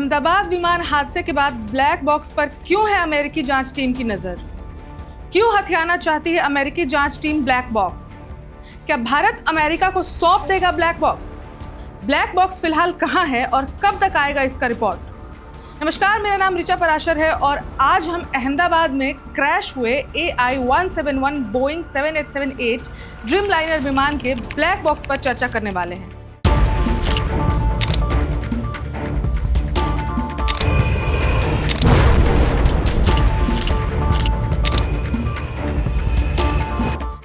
अहमदाबाद विमान हादसे के बाद ब्लैक बॉक्स पर क्यों है अमेरिकी जांच टीम की नजर? क्यों हथियाना चाहती है अमेरिकी जांच टीम ब्लैक बॉक्स? क्या भारत अमेरिका को सौंप देगा ब्लैक बॉक्स? ब्लैक बॉक्स फिलहाल कहां है और कब तक आएगा इसका रिपोर्ट? नमस्कार, मेरा नाम ऋचा पराशर है और आज हम अहमदाबाद में क्रैश हुए AI-171 बोइंग 7878 ड्रीमलाइनर विमान के ब्लैक बॉक्स पर चर्चा करने वाले हैं।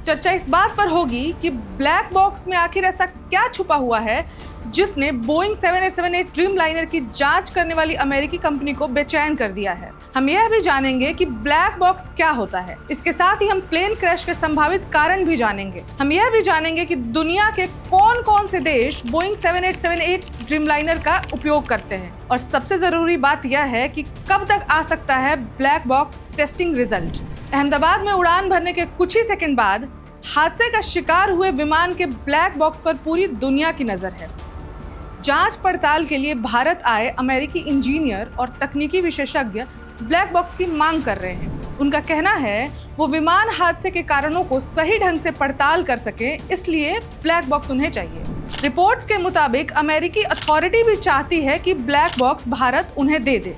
चर्चा इस बात पर होगी कि ब्लैक बॉक्स में आखिर ऐसा क्या छुपा हुआ है जिसने बोइंग 7878 ड्रीमलाइनर की जांच करने वाली अमेरिकी कंपनी को बेचैन कर दिया है। हम यह भी जानेंगे कि ब्लैक बॉक्स क्या होता है। इसके साथ ही हम प्लेन क्रैश के संभावित कारण भी जानेंगे। हम यह भी जानेंगे कि दुनिया के कौन कौन से देश बोइंग 7878 ड्रीमलाइनर का उपयोग करते हैं और सबसे जरूरी बात यह है कि कब तक आ सकता है black box testing result. Ahmedabad में उड़ान भरने के कुछ ही सेकंड बाद हादसे का शिकार हुए विमान के ब्लैक बॉक्स पर पूरी दुनिया की नजर है। जांच पड़ताल के लिए भारत आए अमेरिकी इंजीनियर और तकनीकी विशेषज्ञ ब्लैक बॉक्स की मांग कर रहे हैं। उनका कहना है वो विमान हादसे के कारणों को सही ढंग से पड़ताल कर सके, इसलिए ब्लैक बॉक्स उन्हें चाहिए। रिपोर्ट्स के मुताबिक अमेरिकी अथॉरिटी भी चाहती है कि ब्लैक बॉक्स भारत उन्हें दे दे।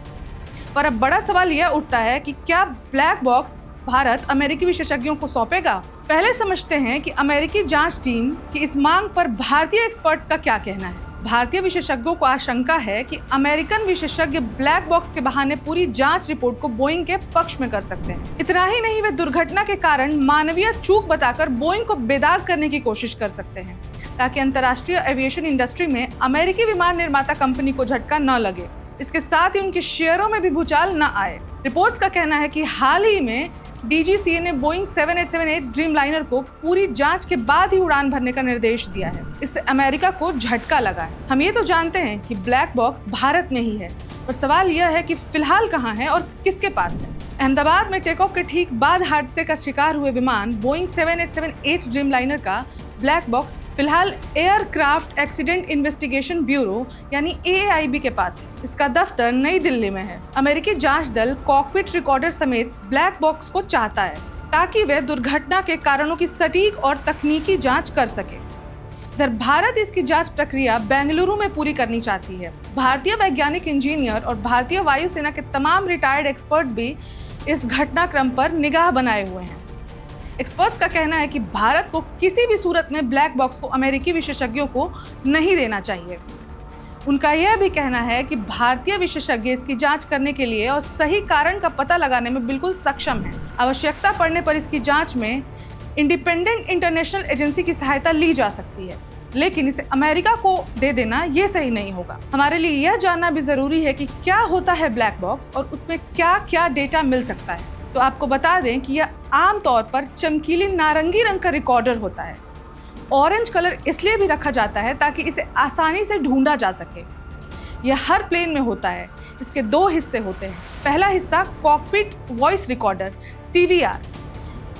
पर अब बड़ा सवाल यह उठता है कि क्या ब्लैक बॉक्स भारत अमेरिकी विशेषज्ञों को सौंपेगा? पहले समझते हैं कि अमेरिकी जांच टीम की इस मांग पर भारतीय एक्सपर्ट्स का क्या कहना है। भारतीय विशेषज्ञों को आशंका है कि अमेरिकन विशेषज्ञ ब्लैक बॉक्स के बहाने पूरी जांच रिपोर्ट को बोइंग के पक्ष में कर सकते हैं। इतना ही नहीं, वे दुर्घटना के कारण मानवीय चूक बताकर बोइंग को बेदाग करने की कोशिश कर सकते हैं ताकि अंतर्राष्ट्रीय एविएशन इंडस्ट्री में अमेरिकी विमान निर्माता कंपनी को झटका न लगे। इसके साथ ही उनके शेयरों में भी भूचाल न आए। रिपोर्ट्स का कहना है कि हाल ही में DGCA ने बोइंग 7878 ड्रीमलाइनर को पूरी जांच के बाद ही उड़ान भरने का निर्देश दिया है। इससे अमेरिका को झटका लगा है। हम ये तो जानते हैं कि ब्लैक बॉक्स भारत में ही है, पर सवाल यह है कि फिलहाल कहाँ है और किसके पास है। अहमदाबाद में टेक ऑफ के ठीक बाद हादसे का शिकार हुए विमान बोइंग 7878 ड्रीमलाइनर का ब्लैक बॉक्स फिलहाल एयरक्राफ्ट एक्सीडेंट इन्वेस्टिगेशन ब्यूरो यानी AAIB के पास है। इसका दफ्तर नई दिल्ली में है। अमेरिकी जांच दल कॉकपिट रिकॉर्डर समेत ब्लैक बॉक्स को चाहता है ताकि वे दुर्घटना के कारणों की सटीक और तकनीकी जांच कर सके। इधर भारत इसकी जांच प्रक्रिया बेंगलुरु में पूरी करनी चाहती है। भारतीय वैज्ञानिक, इंजीनियर और भारतीय वायुसेना के तमाम रिटायर्ड एक्सपर्ट्स भी इस घटनाक्रम पर निगाह बनाए हुए हैं। एक्सपर्ट्स का कहना है कि भारत को किसी भी सूरत में ब्लैक बॉक्स को अमेरिकी विशेषज्ञों को नहीं देना चाहिए। उनका यह भी कहना है कि भारतीय विशेषज्ञ इसकी जांच करने के लिए और सही कारण का पता लगाने में बिल्कुल सक्षम हैं। आवश्यकता पड़ने पर इसकी जांच में इंडिपेंडेंट इंटरनेशनल एजेंसी की सहायता ली जा सकती है, लेकिन इसे अमेरिका को दे देना ये सही नहीं होगा। हमारे लिए यह जानना भी जरूरी है कि क्या होता है ब्लैक बॉक्स और उसमें क्या क्या डेटा मिल सकता है। तो आपको बता दें कि यह आमतौर पर चमकीली नारंगी रंग का रिकॉर्डर होता है। ऑरेंज कलर इसलिए भी रखा जाता है ताकि इसे आसानी से ढूंढा जा सके। यह हर प्लेन में होता है। इसके दो हिस्से होते हैं। पहला हिस्सा कॉकपिट वॉइस रिकॉर्डर CVR,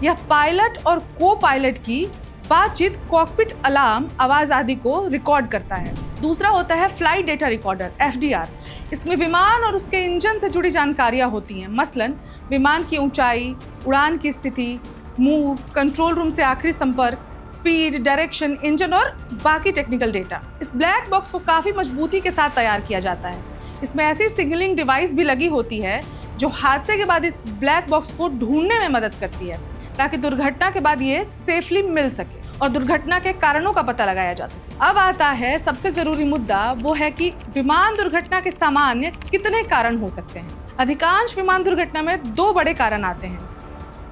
यह पायलट और को पायलट की बातचीत, कॉकपिट अलार्म, आवाज आदि को रिकॉर्ड करता है। दूसरा होता है फ्लाइट डेटा रिकॉर्डर FDR। इसमें विमान और उसके इंजन से जुड़ी जानकारियां होती हैं, मसलन विमान की ऊंचाई, उड़ान की स्थिति, मूव, कंट्रोल रूम से आखिरी संपर्क, स्पीड, डायरेक्शन, इंजन और बाकी टेक्निकल डेटा। इस ब्लैक बॉक्स को काफ़ी मजबूती के साथ तैयार किया जाता है। इसमें ऐसी सिग्नलिंग डिवाइस भी लगी होती है जो हादसे के बाद इस ब्लैक बॉक्स को ढूंढने में मदद करती है ताकि दुर्घटना के बाद ये सेफली मिल सके और दुर्घटना के कारणों का पता लगाया जा सके। अब आता है सबसे जरूरी मुद्दा, वो है कि विमान दुर्घटना के सामान्य कितने कारण हो सकते हैं। अधिकांश विमान दुर्घटना में दो बड़े कारण आते हैं।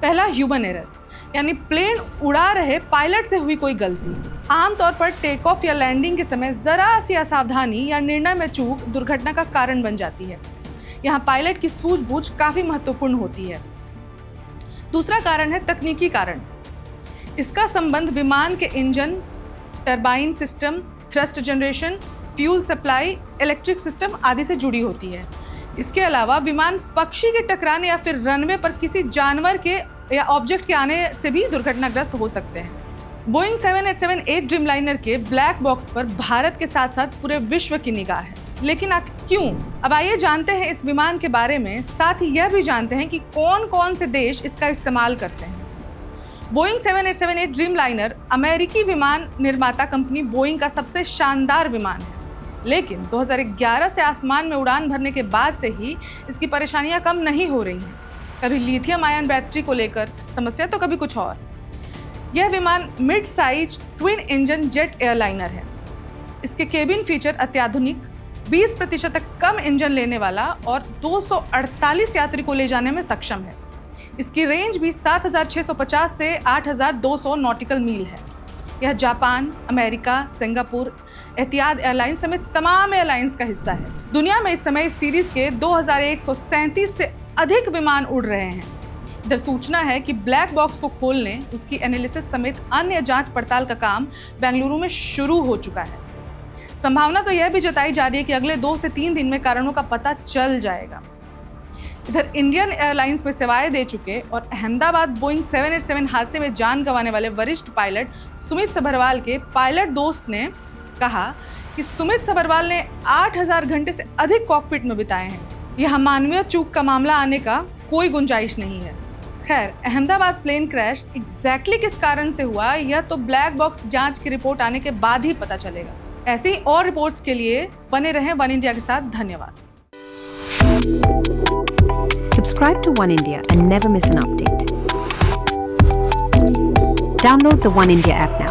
पहला ह्यूमन एरर, यानी प्लेन उड़ा रहे पायलट से हुई कोई गलती। आमतौर पर टेक ऑफ या लैंडिंग के समय जरा सी असावधानी या निर्णय में चूक दुर्घटना का कारण बन जाती है। यहाँ पायलट की सूझबूझ काफी महत्वपूर्ण होती है। दूसरा कारण है तकनीकी कारण। इसका संबंध विमान के engine, turbine system, thrust generation, fuel supply, electric system आदि से जुड़ी होती है। इसके अलावा विमान पक्षी के टकराने या फिर रनवे पर किसी जानवर के या ऑब्जेक्ट के आने से भी दुर्घटनाग्रस्त हो सकते हैं। बोइंग 7878 ड्रीमलाइनर के ब्लैक बॉक्स पर भारत के साथ साथ पूरे विश्व की निगाह है। लेकिन क्यों? अब आइए जानते हैं इस विमान के बारे में, साथ ही यह भी जानते हैं कि कौन कौन से देश इसका इस्तेमाल करते हैं। बोइंग 7878 ड्रीम लाइनर अमेरिकी विमान निर्माता कंपनी बोइंग का सबसे शानदार विमान है, लेकिन 2011 से आसमान में उड़ान भरने के बाद से ही इसकी परेशानियां कम नहीं हो रही हैं। कभी लिथियम आयन बैटरी को लेकर समस्या तो कभी कुछ और। यह विमान mid size twin engine jet airliner है। इसके केबिन फीचर अत्याधुनिक, 20% तक कम इंजन लेने वाला और 248 यात्री को ले जाने में सक्षम है। इसकी रेंज भी 7650 से 8200 नॉटिकल मील है। यह जापान, अमेरिका, सिंगापुर, एतिहाद एयरलाइंस समेत तमाम एयरलाइंस का हिस्सा है। दुनिया में इस समय इस सीरीज के 2137 से अधिक विमान उड़ रहे हैं। इधर सूचना है कि ब्लैक बॉक्स को खोलने, उसकी एनालिसिस समेत अन्य जांच पड़ताल का काम बेंगलुरु में शुरू हो चुका है। संभावना तो यह भी जताई जा रही है कि अगले 2 से 3 दिन में कारणों का पता चल जाएगा। इधर इंडियन एयरलाइंस में सेवाएं दे चुके और अहमदाबाद बोइंग 787 हादसे में जान गंवाने वाले वरिष्ठ पायलट सुमित सभरवाल के पायलट दोस्त ने कहा कि सुमित सभरवाल ने 8000 घंटे से अधिक कॉकपिट में बिताए हैं। यह मानवीय चूक का मामला आने का कोई गुंजाइश नहीं है। खैर, अहमदाबाद प्लेन क्रैश एग्जैक्टली किस कारण से हुआ, यह तो ब्लैक बॉक्स जांच की रिपोर्ट आने के बाद ही पता चलेगा। ऐसी ही और रिपोर्ट्स के लिए बने रहें वन इंडिया के साथ। धन्यवाद। Subscribe to One India and never miss an update. Download the One India app now.